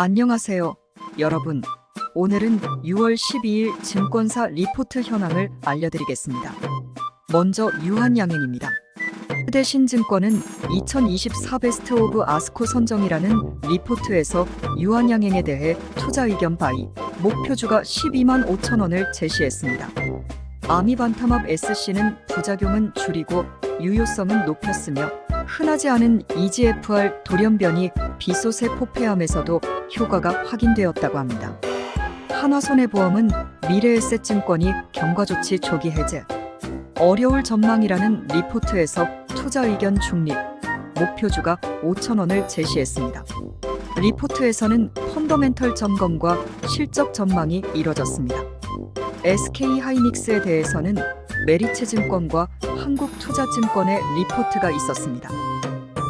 안녕하세요, 여러분. 오늘은 6월 12일 증권사 리포트 현황을 알려드리겠습니다. 먼저 유한양행입니다. 휴대신증권은 2024 베스트 오브 아스코 선정이라는 리포트에서 유한양행에 대해 투자 의견 바이 목표주가 12만 5천 원을 제시했습니다. 아미반타맙 SC는 부작용은 줄이고 유효성은 높였으며 흔하지 않은 EGFR 돌연변이 비소세포 폐암에서도 효과가 확인되었다고 합니다. 하나손해보험은 미래에셋증권이 경과조치 조기 해제, 어려울 전망이라는 리포트에서 투자 의견 중립, 목표주가 5천 원을 제시했습니다. 리포트에서는 펀더멘털 점검과 실적 전망이 이뤄졌습니다. SK하이닉스에 대해서는 메리츠증권과 한국투자증권의 리포트가 있었습니다.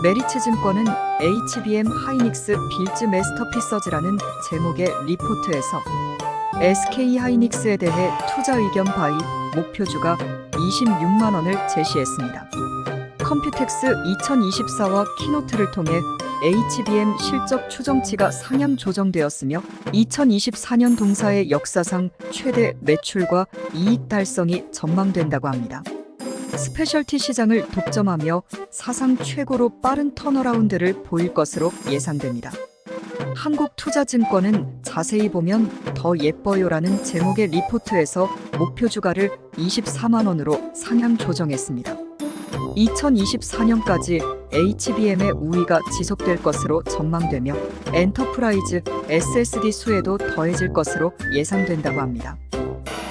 메리츠증권은 HBM 하이닉스 빌즈 매스터피서즈라는 제목의 리포트에서 SK하이닉스에 대해 투자 의견 바이 목표주가 26만 원을 제시했습니다. 컴퓨텍스 2024와 키노트를 통해 HBM 실적 추정치가 상향 조정되었으며 2024년 동사의 역사상 최대 매출과 이익 달성이 전망된다고 합니다. 스페셜티 시장을 독점하며 사상 최고로 빠른 턴어라운드를 보일 것으로 예상됩니다. 한국투자증권은 자세히 보면 더 예뻐요라는 제목의 리포트에서 목표주가를 24만 원으로 상향 조정했습니다. 2024년까지 HBM의 우위가 지속될 것으로 전망되며 엔터프라이즈 SSD 수에도 더해질 것으로 예상된다고 합니다.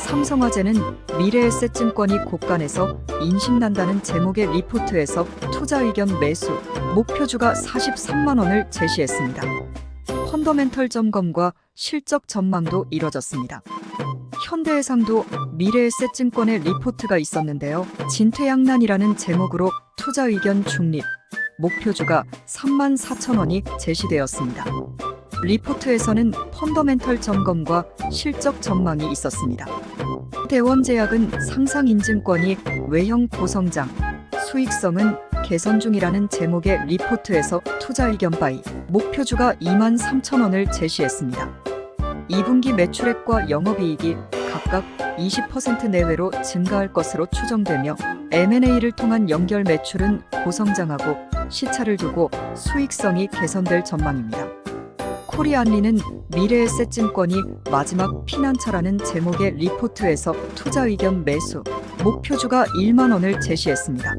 삼성화재는 미래에셋증권이 곳간에서 인심난다는 제목의 리포트에서 투자 의견 매수, 목표주가 43만 원을 제시했습니다. 펀더멘털 점검과 실적 전망도 이뤄졌습니다. 현대해상도 미래에셋증권의 리포트가 있었는데요. 진퇴양난이라는 제목으로 투자 의견 중립, 목표주가 3만 4천 원이 제시되었습니다. 리포트에서는 펀더멘털 점검과 실적 전망이 있었습니다. 대원제약은 상상인증권이 외형 고성장, 수익성은 개선 중이라는 제목의 리포트에서 투자 의견 바이, 목표주가 2만 3천 원을 제시했습니다. 2분기 매출액과 영업이익이 각각 20% 내외로 증가할 것으로 추정되며 M&A를 통한 연결 매출은 고성장하고 시차를 두고 수익성이 개선될 전망입니다. 코리안리는 미래에셋증권이 마지막 피난처라는 제목의 리포트에서 투자 의견 매수, 목표주가 1만 원을 제시했습니다.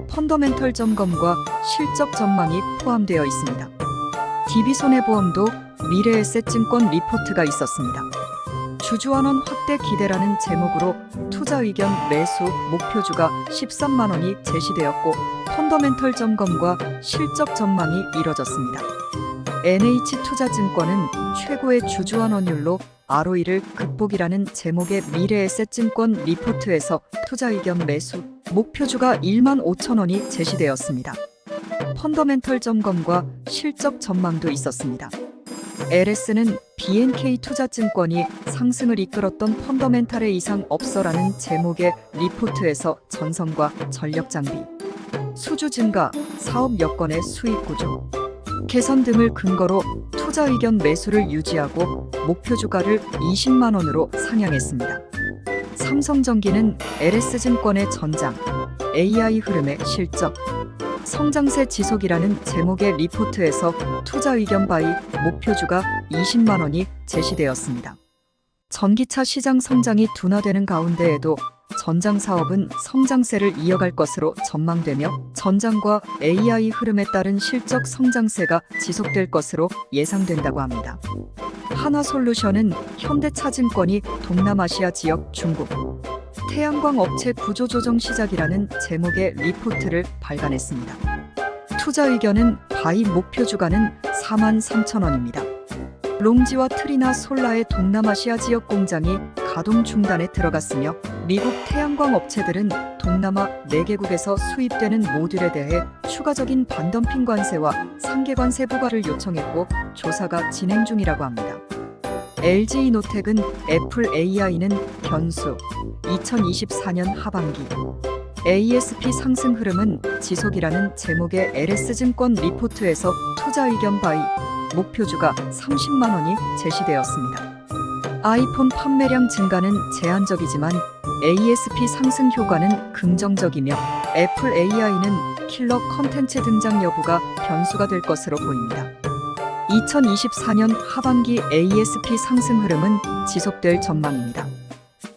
펀더멘털 점검과 실적 전망이 포함되어 있습니다. DB손해보험도 미래에셋증권 리포트가 있었습니다. 주주환원 확대 기대라는 제목으로 투자 의견 매수 목표주가 13만 원이 제시되었고 펀더멘털 점검과 실적 전망이 이뤄졌습니다. NH투자증권은 최고의 주주환원율로 ROE를 극복이라는 제목의 미래에셋증권 리포트에서 투자 의견 매수 목표주가 1만 5천 원이 제시되었습니다. 펀더멘털 점검과 실적 전망도 있었습니다. LS는 BNK투자증권이 상승을 이끌었던 펀더멘탈의 이상 없어라는 제목의 리포트에서 전선과 전력 장비, 수주 증가, 사업 여건의 수익 구조, 개선 등을 근거로 투자 의견 매수를 유지하고 목표주가를 20만 원으로 상향했습니다. 삼성전기는 LS증권의 전장, AI 흐름의 실적, 성장세 지속이라는 제목의 리포트에서 투자 의견 바이 목표주가 20만 원이 제시되었습니다. 전기차 시장 성장이 둔화되는 가운데에도 전장 사업은 성장세를 이어갈 것으로 전망되며 전장과 AI 흐름에 따른 실적 성장세가 지속될 것으로 예상된다고 합니다. 하나솔루션은 현대차증권이 동남아시아 지역 중국, 태양광 업체 구조조정 시작이라는 제목의 리포트를 발간했습니다. 투자 의견은 바이 목표주가는 4만 3천 원입니다. 롱지와 트리나 솔라의 동남아시아 지역 공장이 가동 중단에 들어갔으며 미국 태양광 업체들은 동남아 4개국에서 수입되는 모듈에 대해 추가적인 반덤핑 관세와 상계관세 부과를 요청했고 조사가 진행 중이라고 합니다. LG이노텍은 애플 AI는 견수, 2024년 하반기, ASP 상승 흐름은 지속이라는 제목의 LS증권 리포트에서 투자 의견 바이 목표주가 30만 원이 제시되었습니다. 아이폰 판매량 증가는 제한적이지만 ASP 상승 효과는 긍정적이며 애플 AI는 킬러 컨텐츠 등장 여부가 변수가 될 것으로 보입니다. 2024년 하반기 ASP 상승 흐름은 지속될 전망입니다.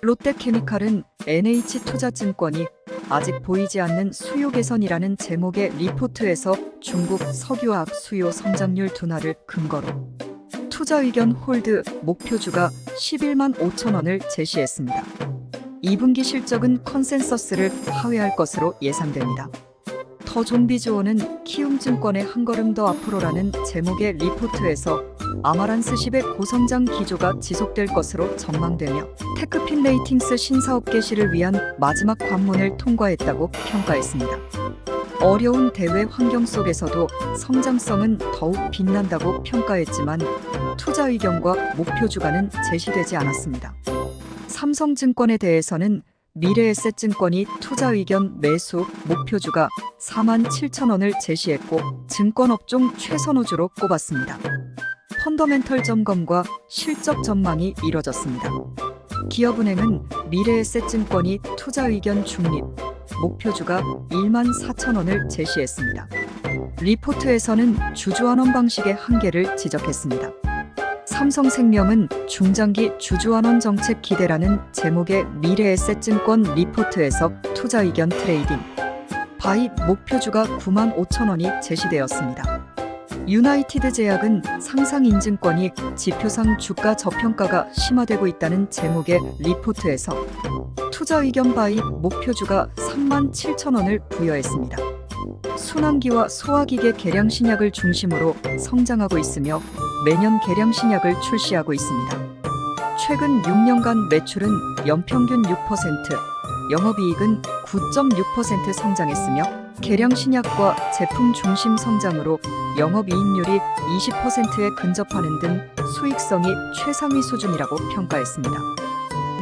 롯데케미칼은 NH투자증권이 아직 보이지 않는 수요 개선이라는 제목의 리포트에서 중국 석유화학 수요 성장률 둔화를 근거로 투자 의견 홀드 목표주가 11만 5천 원을 제시했습니다. 2분기 실적은 컨센서스를 하회할 것으로 예상됩니다. 더 좀비주오는 키움증권의 한 걸음 더 앞으로라는 제목의 리포트에서 아마란스십의 고성장 기조가 지속될 것으로 전망되며 테크핀 레이팅스 신사업 개시를 위한 마지막 관문을 통과했다고 평가했습니다. 어려운 대외 환경 속에서도 성장성은 더욱 빛난다고 평가했지만 투자 의견과 목표 주가는 제시되지 않았습니다. 삼성증권에 대해서는 미래에셋증권이 투자 의견 매수 목표주가 4만 7천 원을 제시했고 증권업종 최선호주로 꼽았습니다. 펀더멘털 점검과 실적 전망이 이뤄졌습니다. 기업은행은 미래에셋증권이 투자 의견 중립 목표주가 1만 4천 원을 제시했습니다. 리포트에서는 주주환원 방식의 한계를 지적했습니다. 삼성생명은 중장기 주주환원 정책 기대라는 제목의 미래에셋증권 리포트에서 투자 의견 트레이딩 바이 목표주가 9만 5천 원이 제시되었습니다. 유나이티드 제약은 상상인증권이 지표상 주가 저평가가 심화되고 있다는 제목의 리포트에서 투자 의견 바이 목표주가 3만 7천 원을 부여했습니다. 순환기와 소화기계 개량 신약을 중심으로 성장하고 있으며 매년 개량 신약을 출시하고 있습니다. 최근 6년간 매출은 연평균 6%, 영업이익은 9.6% 성장했으며 개량 신약과 제품 중심 성장으로 영업이익률이 20%에 근접하는 등 수익성이 최상위 수준이라고 평가했습니다.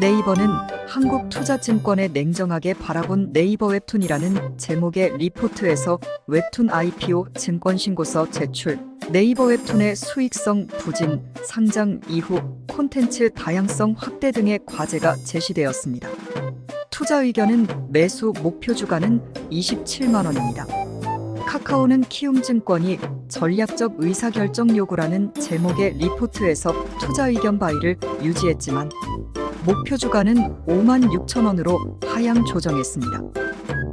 네이버는 한국투자증권에 냉정하게 바라본 네이버 웹툰이라는 제목의 리포트에서 웹툰 IPO 증권신고서 제출, 네이버 웹툰의 수익성 부진, 상장 이후 콘텐츠 다양성 확대 등의 과제가 제시되었습니다. 투자 의견은 매수 목표 주가는 27만 원입니다. 카카오는 키움증권이 전략적 의사결정 요구라는 제목의 리포트에서 투자 의견 바이를 유지했지만 목표 주가는 5만 6천 원으로 하향 조정했습니다.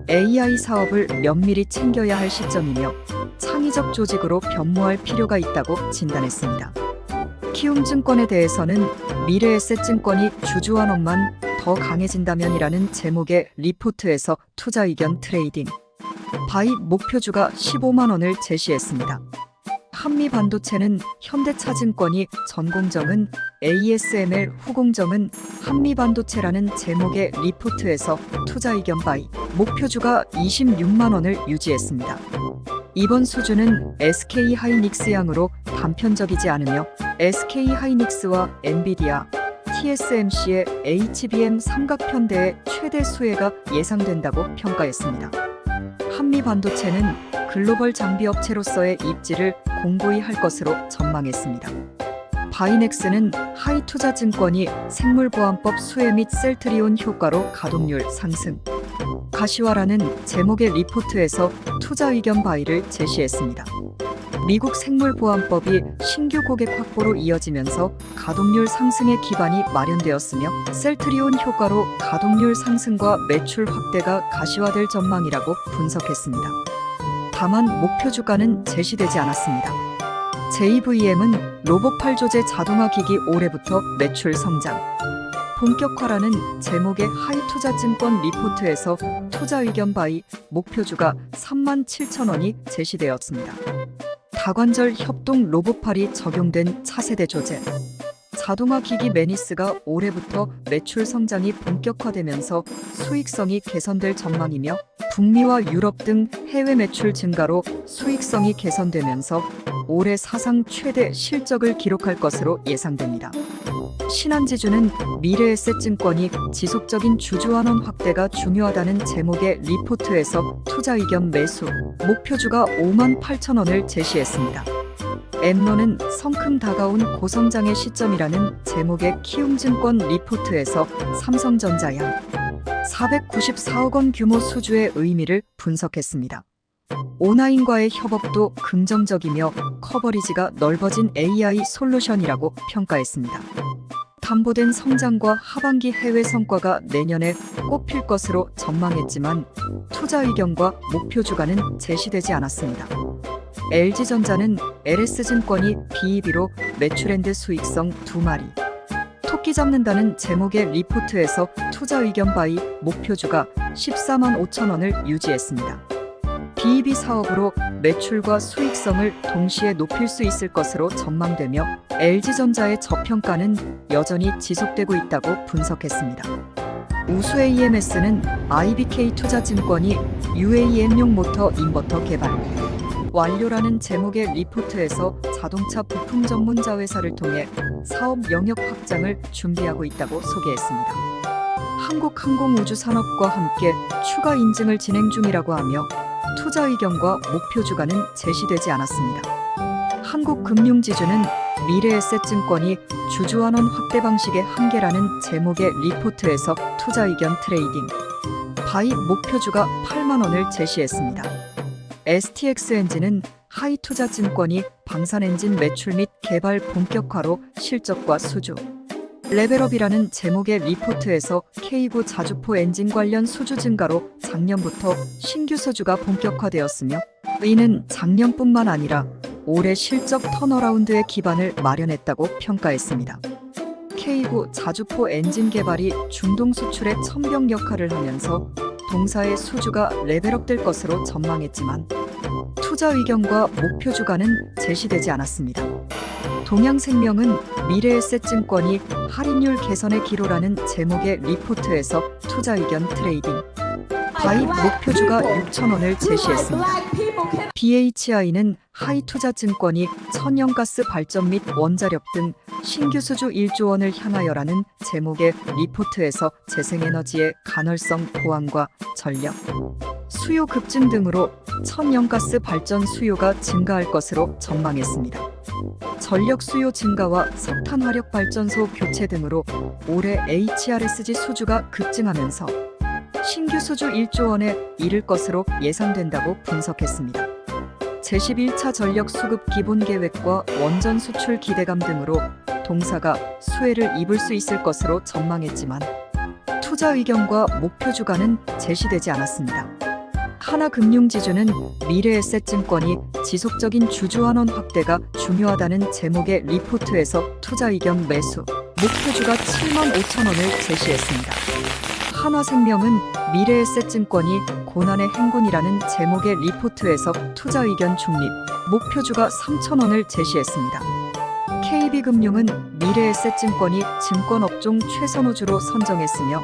AI 사업을 면밀히 챙겨야 할 시점이며 창의적 조직으로 변모할 필요가 있다고 진단했습니다. 키움증권에 대해서는 미래에셋증권이 주주환원만 더 강해진다면이라는 제목의 리포트에서 투자 의견 트레이딩 바이 목표주가 15만 원을 제시했습니다. 한미반도체는 현대차증권이 전공정은 ASML 후공정은 한미반도체라는 제목의 리포트에서 투자 의견 바이 목표주가 26만 원을 유지했습니다. 이번 수준은 SK하이닉스 양으로 단편적이지 않으며 SK하이닉스와 엔비디아, TSMC의 HBM 삼각편대의 최대 수혜가 예상된다고 평가했습니다. 한미반도체는 글로벌 장비업체로서의 입지를 공고히 할 것으로 전망했습니다. 바이넥스는 하이투자증권이 생물보안법 수혜 및 셀트리온 효과로 가동률 상승, 가시화라는 제목의 리포트에서 투자 의견 바이를 제시했습니다. 미국 생물보안법이 신규 고객 확보로 이어지면서 가동률 상승의 기반이 마련되었으며 셀트리온 효과로 가동률 상승과 매출 확대가 가시화될 전망이라고 분석했습니다. 다만 목표 주가는 제시되지 않았습니다. JVM은 로봇팔 조제 자동화 기기 올해부터 매출 성장, 본격화라는 제목의 하이투자증권 리포트에서 투자 의견 바이 목표주가 3만 7천 원이 제시되었습니다. 다관절 협동 로봇팔이 적용된 차세대 조제, 자동화 기기 매니스가 올해부터 매출 성장이 본격화되면서 수익성이 개선될 전망이며 북미와 유럽 등 해외 매출 증가로 수익성이 개선되면서 올해 사상 최대 실적을 기록할 것으로 예상됩니다. 신한지주는 미래에셋증권이 지속적인 주주환원 확대가 중요하다는 제목의 리포트에서 투자 의견 매수 목표주가 58,000원을 제시했습니다. 엠노는 성큼 다가온 고성장의 시점이라는 제목의 키움증권 리포트에서 삼성전자 양 494억 원 규모 수주의 의미를 분석했습니다. 오나인과의 협업도 긍정적이며 커버리지가 넓어진 AI 솔루션이라고 평가했습니다. 담보된 성장과 하반기 해외 성과가 내년에 꼽힐 것으로 전망했지만 투자 의견과 목표 주가는 제시되지 않았습니다. LG전자는 LS증권이 BEB로 매출앤드 수익성 2마리 토끼 잡는다는 제목의 리포트에서 투자 의견 바이 목표주가 14만 5천 원을 유지했습니다. BEB 사업으로 매출과 수익성을 동시에 높일 수 있을 것으로 전망되며 LG전자의 저평가는 여전히 지속되고 있다고 분석했습니다. 우수 AMS는 IBK투자증권이 UAM용 모터 인버터 개발 완료라는 제목의 리포트에서 자동차 부품 전문 자회사를 통해 사업 영역 확장을 준비하고 있다고 소개했습니다. 한국항공우주산업과 함께 추가 인증을 진행 중이라고 하며 투자 의견과 목표 주가는 제시되지 않았습니다. 한국금융지주는 미래에셋증권이 주주환원 확대 방식의 한계라는 제목의 리포트에서 투자 의견 트레이딩 바이 목표주가 8만 원을 제시했습니다. STX엔진은 하이투자증권이 방산엔진 매출 및 개발 본격화로 실적과 수주 레벨업이라는 제목의 리포트에서 K9 자주포 엔진 관련 수주 증가로 작년부터 신규 수주가 본격화되었으며 이는 작년뿐만 아니라 올해 실적 턴어라운드의 기반을 마련했다고 평가했습니다. K9 자주포 엔진 개발이 중동 수출의 첨병 역할을 하면서 동사의 수주가 레벨업될 것으로 전망했지만 투자 의견과 목표 주가는 제시되지 않았습니다. 동양생명은 미래에셋증권이 할인율 개선의 기로라는 제목의 리포트에서 투자 의견 트레이딩 바이 목표주가 6,000원을 제시했습니다. BHI는 하이투자증권이 천연가스 발전 및 원자력 등 신규 수주 1조 원을 향하여라는 제목의 리포트에서 재생에너지의 간헐성 보완과 전력, 수요 급증 등으로 천연가스 발전 수요가 증가할 것으로 전망했습니다. 전력 수요 증가와 석탄 화력 발전소 교체 등으로 올해 HRSG 수주가 급증하면서 신규 수주 1조 원에 이를 것으로 예상된다고 분석했습니다. 제11차 전력 수급 기본 계획과 원전 수출 기대감 등으로 동사가 수혜를 입을 수 있을 것으로 전망했지만 투자 의견과 목표 주가는 제시되지 않았습니다. 하나금융지주는 미래에셋증권이 지속적인 주주환원 확대가 중요하다는 제목의 리포트에서 투자 의견 매수 목표주가 7만 5천 원을 제시했습니다. 한화생명은 미래에셋증권이 고난의 행군이라는 제목의 리포트에서 투자 의견 중립 목표주가 3,000원을 제시했습니다. KB금융은 미래에셋증권이 증권업종 최선호주로 선정했으며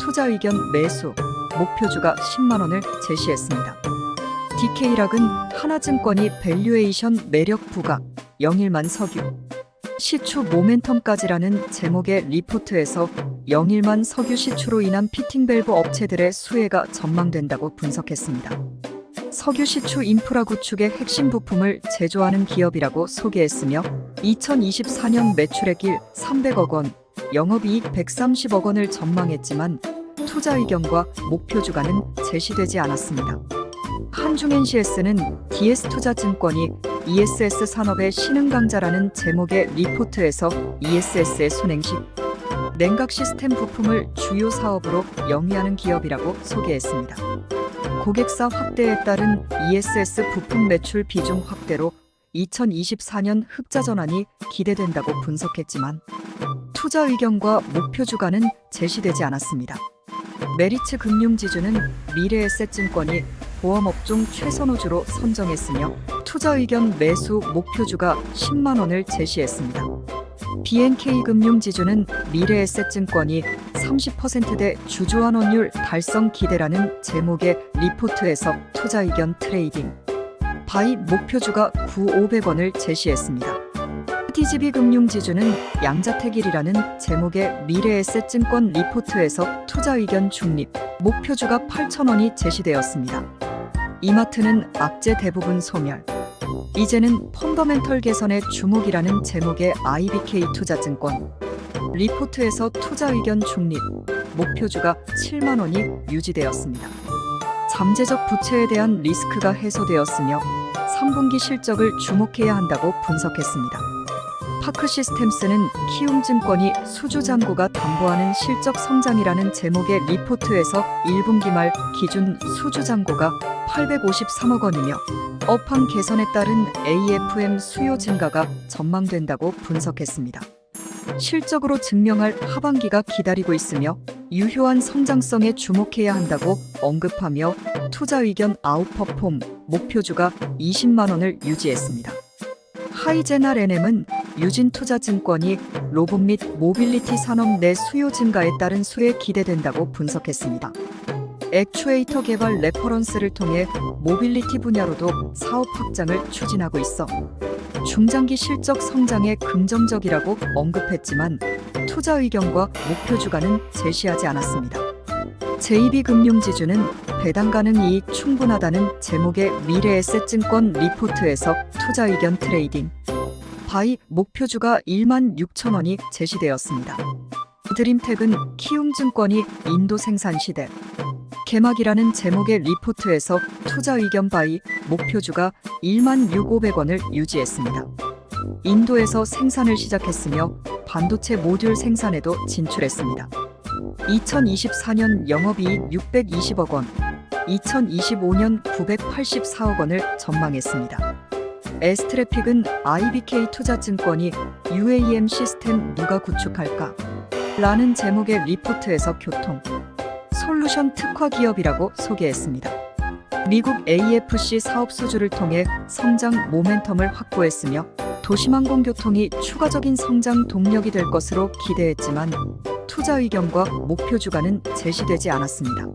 투자 의견 매수 목표주가 10만 원을 제시했습니다. DK락은 하나증권이 밸류에이션 매력 부각 영일만 석유 시추 모멘텀까지라는 제목의 리포트에서 영일만 석유 시추로 인한 피팅밸브 업체들의 수혜가 전망된다고 분석했습니다. 석유 시추 인프라 구축의 핵심 부품을 제조하는 기업이라고 소개했으며 2024년 매출액일 300억 원, 영업이익 130억 원을 전망했지만 투자 의견과 목표 주가는 제시되지 않았습니다. 한중NCS는 DS투자증권이 ESS 산업의 신흥 강자라는 제목의 리포트에서 ESS의 순행식 냉각 시스템 부품을 주요 사업으로 영위하는 기업이라고 소개했습니다. 고객사 확대에 따른 ESS 부품 매출 비중 확대로 2024년 흑자 전환이 기대된다고 분석했지만 투자 의견과 목표 주가는 제시되지 않았습니다. 메리츠 금융지주는 미래에셋증권이 보험업종 최선호주로 선정했으며 투자 의견 매수 목표주가 10만 원을 제시했습니다. BNK금융지주는 미래에셋증권이 30%대 주주환원율 달성 기대라는 제목의 리포트에서 투자 의견 트레이딩 바이 목표주가 9,500원을 제시했습니다. TGB금융지주는 양자택일이라는 제목의 미래에셋증권 리포트에서 투자 의견 중립 목표주가 8,000원이 제시되었습니다. 이마트는 악재 대부분 소멸. 이제는 펀더멘털 개선에 주목이라는 제목의 IBK투자증권 리포트에서 투자 의견 중립 목표주가 7만 원이 유지되었습니다. 잠재적 부채에 대한 리스크가 해소되었으며 3분기 실적을 주목해야 한다고 분석했습니다. 파크시스템스는 키움증권이 수주잔고가 담보하는 실적 성장이라는 제목의 리포트에서 1분기 말 기준 수주잔고가 853억 원이며 업황 개선에 따른 AFM 수요 증가가 전망된다고 분석했습니다. 실적으로 증명할 하반기가 기다리고 있으며 유효한 성장성에 주목해야 한다고 언급하며 투자 의견 아웃퍼폼 목표주가 20만 원을 유지했습니다. 하이제나 레넴은 유진투자증권이 로봇 및 모빌리티 산업 내 수요 증가에 따른 수에 기대된다고 분석했습니다. 액추에이터 개발 레퍼런스를 통해 모빌리티 분야로도 사업 확장을 추진하고 있어 중장기 실적 성장에 긍정적이라고 언급했지만 투자 의견과 목표 주가는 제시하지 않았습니다. JB금융지주는 배당 가능 이익 충분하다는 제목의 미래에셋증권 리포트에서 투자 의견 트레이딩 바이 목표주가 16,000원이 제시되었습니다. 드림텍은 키움증권이 인도 생산시대 개막이라는 제목의 리포트에서 투자 의견 바이 목표주가 16,500원을 유지했습니다. 인도에서 생산을 시작했으며 반도체 모듈 생산에도 진출했습니다. 2024년 영업이익 620억 원, 2025년 984억 원을 전망했습니다. 에스트래픽은 IBK투자증권이 UAM 시스템 누가 구축할까? 라는 제목의 리포트에서 교통, 솔루션 특화 기업이라고 소개했습니다. 미국 AFC 사업 수주를 통해 성장 모멘텀을 확보했으며 도심항공교통이 추가적인 성장 동력이 될 것으로 기대했지만 투자 의견과 목표 주가는 제시되지 않았습니다.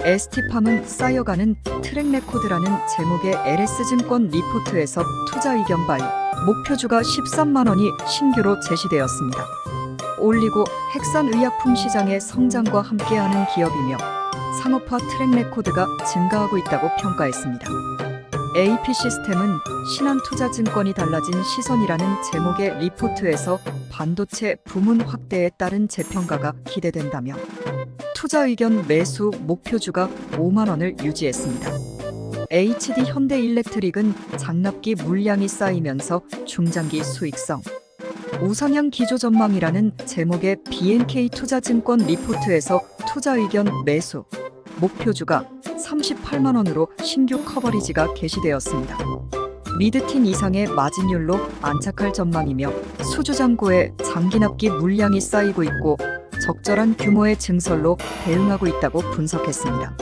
ST팜은 쌓여가는 트랙 레코드라는 제목의 LS증권 리포트에서 투자 의견 바이 목표주가 13만 원이 신규로 제시되었습니다. 올리고 핵산의약품 시장의 성장과 함께하는 기업이며 상업화 트랙 레코드가 증가하고 있다고 평가했습니다. AP시스템은 신한투자증권이 달라진 시선이라는 제목의 리포트에서 반도체 부문 확대에 따른 재평가가 기대된다며 투자 의견 매수 목표주가 5만 원을 유지했습니다. HD 현대일렉트릭은 장납기 물량이 쌓이면서 중장기 수익성, 우상향 기조 전망이라는 제목의 BNK투자증권 리포트에서 투자 의견 매수 목표주가 38만 원으로 신규 커버리지가 게시되었습니다. 미드틴 이상의 마진율로 안착할 전망이며 수주잔고에 장기납기 물량이 쌓이고 있고 적절한 규모의 증설로 대응하고 있다고 분석했습니다.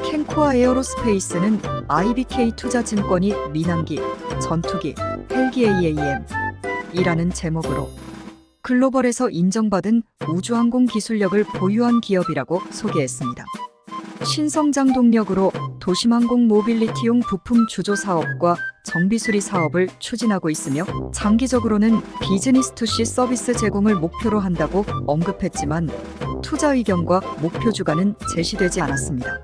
캔코아 에어로스페이스는 IBK투자증권이 민항기, 전투기, 헬기 AAM 이라는 제목으로 글로벌에서 인정받은 우주항공 기술력을 보유한 기업이라고 소개했습니다. 신성장 동력으로 도심항공 모빌리티용 부품 주조 사업과 정비수리 사업을 추진하고 있으며 장기적으로는 비즈니스2C 서비스 제공을 목표로 한다고 언급했지만 투자 의견과 목표 주가는 제시되지 않았습니다.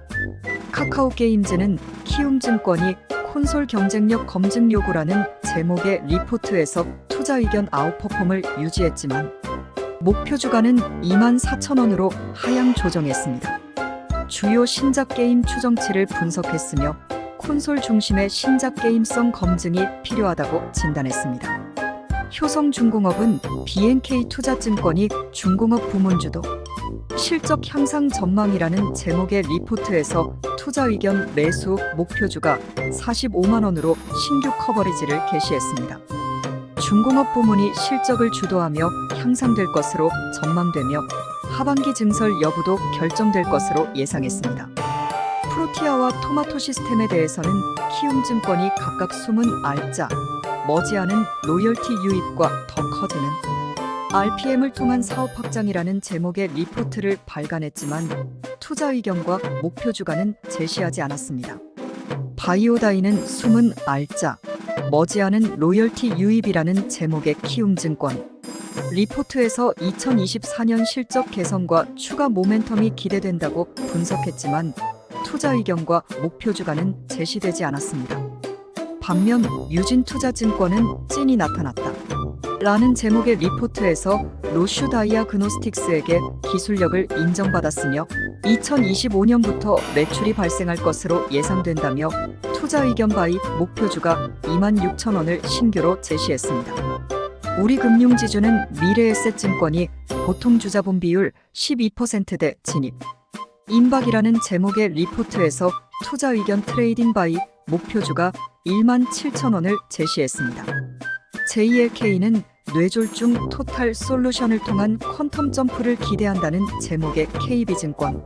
카카오게임즈는 키움증권이 콘솔 경쟁력 검증 요구라는 제목의 리포트에서 투자 의견 아웃퍼폼을 유지했지만 목표 주가는 24,000원으로 하향 조정했습니다. 주요 신작 게임 추정치를 분석했으며 콘솔 중심의 신작 게임성 검증이 필요하다고 진단했습니다. 효성중공업은 BNK투자증권이 중공업 부문주도 실적 향상 전망이라는 제목의 리포트에서 투자 의견 매수 목표주가 45만 원으로 신규 커버리지를 게시했습니다. 중공업 부문이 실적을 주도하며 향상될 것으로 전망되며 하반기 증설 여부도 결정될 것으로 예상했습니다. 프로티아와 토마토 시스템에 대해서는 키움증권이 각각 숨은 알짜, 머지않은 로열티 유입과 더 커지는 RPM을 통한 사업 확장이라는 제목의 리포트를 발간했지만 투자 의견과 목표 주가는 제시하지 않았습니다. 바이오다이는 숨은 알짜, 머지않은 로열티 유입이라는 제목의 키움증권 리포트에서 2024년 실적 개선과 추가 모멘텀이 기대된다고 분석했지만 투자 의견과 목표 주가는 제시되지 않았습니다. 반면 유진투자증권은 찐이 나타났다 라는 제목의 리포트에서 로슈 다이아그노스틱스에게 기술력을 인정받았으며 2025년부터 매출이 발생할 것으로 예상된다며 투자 의견 바이 목표 주가 26,000원을 신규로 제시했습니다. 우리금융지주는 미래에셋증권이 보통주자본 비율 12%대 진입 임박이라는 제목의 리포트에서 투자 의견 트레이딩 바이 목표 주가 17,000원을 제시했습니다. JLK는 뇌졸중 토탈 솔루션을 통한 퀀텀 점프를 기대한다는 제목의 KB증권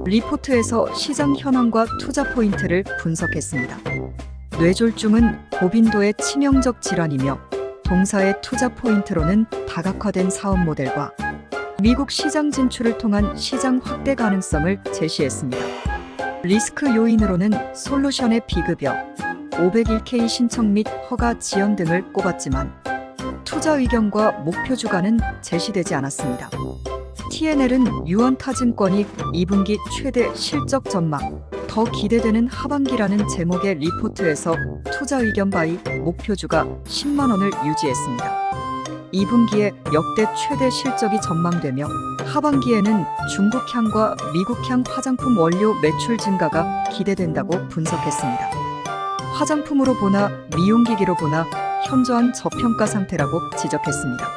리포트에서 시장 현황과 투자 포인트를 분석했습니다. 뇌졸중은 고빈도의 치명적 질환이며 동사의 투자 포인트로는 다각화된 사업 모델과 미국 시장 진출을 통한 시장 확대 가능성을 제시했습니다. 리스크 요인으로는 솔루션의 비급여, 501K 신청 및 허가 지연 등을 꼽았지만 투자 의견과 목표 주가는 제시되지 않았습니다. TNL은 유언타증권이 2분기 최대 실적 전망, 더 기대되는 하반기라는 제목의 리포트에서 투자 의견 바이 목표 주가 10만 원을 유지했습니다. 2분기에 역대 최대 실적이 전망되며 하반기에는 중국향과 미국향 화장품 원료 매출 증가가 기대된다고 분석했습니다. 화장품으로 보나 미용기기로 보나 현저한 저평가 상태라고 지적했습니다.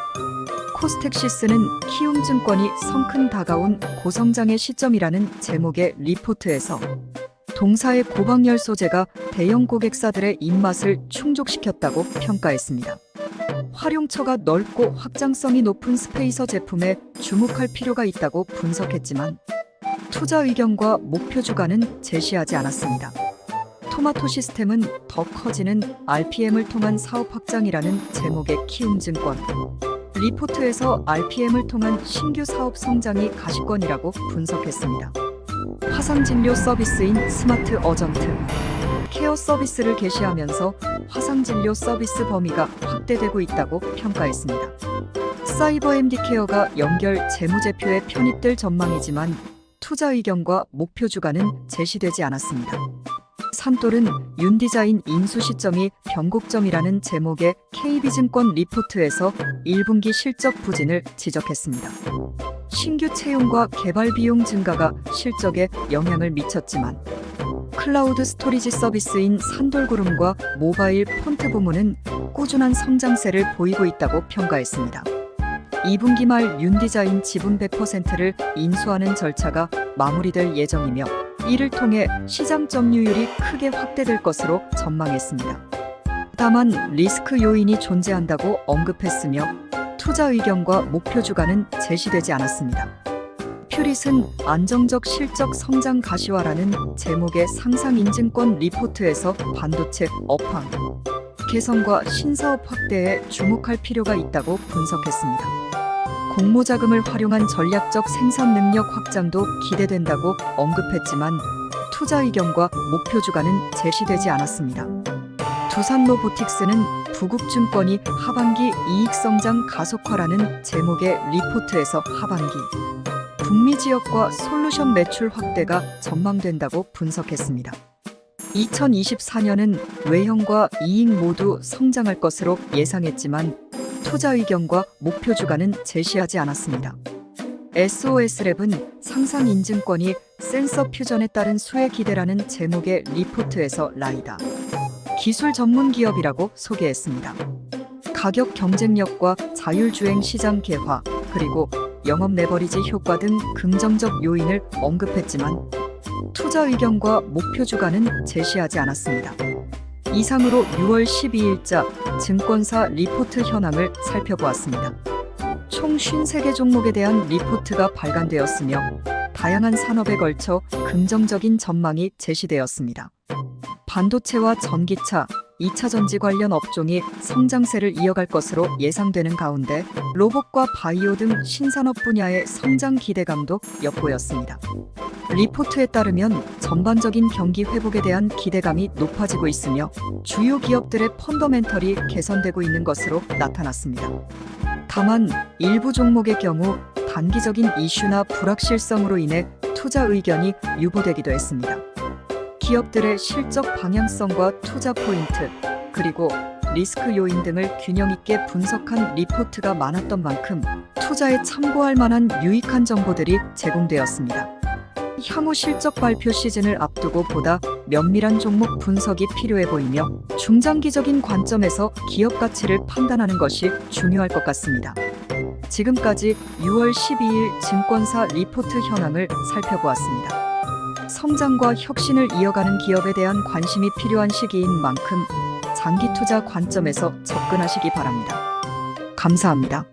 코스텍시스는 키움증권이 성큼 다가온 고성장의 시점이라는 제목의 리포트에서 동사의 고박열 소재가 대형 고객사들의 입맛을 충족시켰다고 평가했습니다. 활용처가 넓고 확장성이 높은 스페이서 제품에 주목할 필요가 있다고 분석했지만 투자 의견과 목표 주가는 제시하지 않았습니다. 토마토 시스템은 더 커지는 RPM을 통한 사업 확장이라는 제목의 키움증권 리포트에서 RPM을 통한 신규 사업 성장이 가시권이라고 분석했습니다. 화상진료 서비스인 스마트 어전트 케어 서비스를 개시하면서 화상진료 서비스 범위가 확대되고 있다고 평가했습니다. 사이버MD 케어가 연결 재무제표에 편입될 전망이지만 투자 의견과 목표 주가는 제시되지 않았습니다. 산돌은 윤디자인 인수 시점이 변곡점이라는 제목의 KB증권 리포트에서 1분기 실적 부진을 지적했습니다. 신규 채용과 개발 비용 증가가 실적에 영향을 미쳤지만 클라우드 스토리지 서비스인 산돌그룹과 모바일 폰트 부문은 꾸준한 성장세를 보이고 있다고 평가했습니다. 2분기 말 윤디자인 지분 100%를 인수하는 절차가 마무리될 예정이며 이를 통해 시장 점유율이 크게 확대될 것으로 전망했습니다. 다만 리스크 요인이 존재한다고 언급했으며 투자 의견과 목표 주가는 제시되지 않았습니다. 퓨릿은 안정적 실적 성장 가시화라는 제목의 상상인증권 리포트에서 반도체 업황 개선과 신사업 확대에 주목할 필요가 있다고 분석했습니다. 공모자금을 활용한 전략적 생산 능력 확장도 기대된다고 언급했지만 투자 의견과 목표 주가는 제시되지 않았습니다. 두산로보틱스는 부국증권이 하반기 이익성장 가속화라는 제목의 리포트에서 하반기 북미 지역과 솔루션 매출 확대가 전망된다고 분석했습니다. 2024년은 외형과 이익 모두 성장할 것으로 예상했지만 투자 의견과 목표 주가는 제시하지 않았습니다. SOS랩은 상상인증권이 센서 퓨전에 따른 수혜 기대라는 제목의 리포트에서 라이다 기술 전문 기업이라고 소개했습니다. 가격 경쟁력과 자율주행 시장 개화 그리고 영업 레버리지 효과 등 긍정적 요인을 언급했지만 투자 의견과 목표 주가는 제시하지 않았습니다. 이상으로 6월 12일자 증권사 리포트 현황을 살펴보았습니다. 총 53개 종목에 대한 리포트가 발간되었으며 다양한 산업에 걸쳐 긍정적인 전망이 제시되었습니다. 반도체와 전기차, 2차 전지 관련 업종이 성장세를 이어갈 것으로 예상되는 가운데 로봇과 바이오 등 신산업 분야의 성장 기대감도 엿보였습니다. 리포트에 따르면 전반적인 경기 회복에 대한 기대감이 높아지고 있으며 주요 기업들의 펀더멘털이 개선되고 있는 것으로 나타났습니다. 다만 일부 종목의 경우 단기적인 이슈나 불확실성으로 인해 투자 의견이 유보되기도 했습니다. 기업들의 실적 방향성과 투자 포인트, 그리고 리스크 요인 등을 균형 있게 분석한 리포트가 많았던 만큼 투자에 참고할 만한 유익한 정보들이 제공되었습니다. 향후 실적 발표 시즌을 앞두고 보다 면밀한 종목 분석이 필요해 보이며 중장기적인 관점에서 기업 가치를 판단하는 것이 중요할 것 같습니다. 지금까지 6월 12일 증권사 리포트 현황을 살펴보았습니다. 성장과 혁신을 이어가는 기업에 대한 관심이 필요한 시기인 만큼 장기 투자 관점에서 접근하시기 바랍니다. 감사합니다.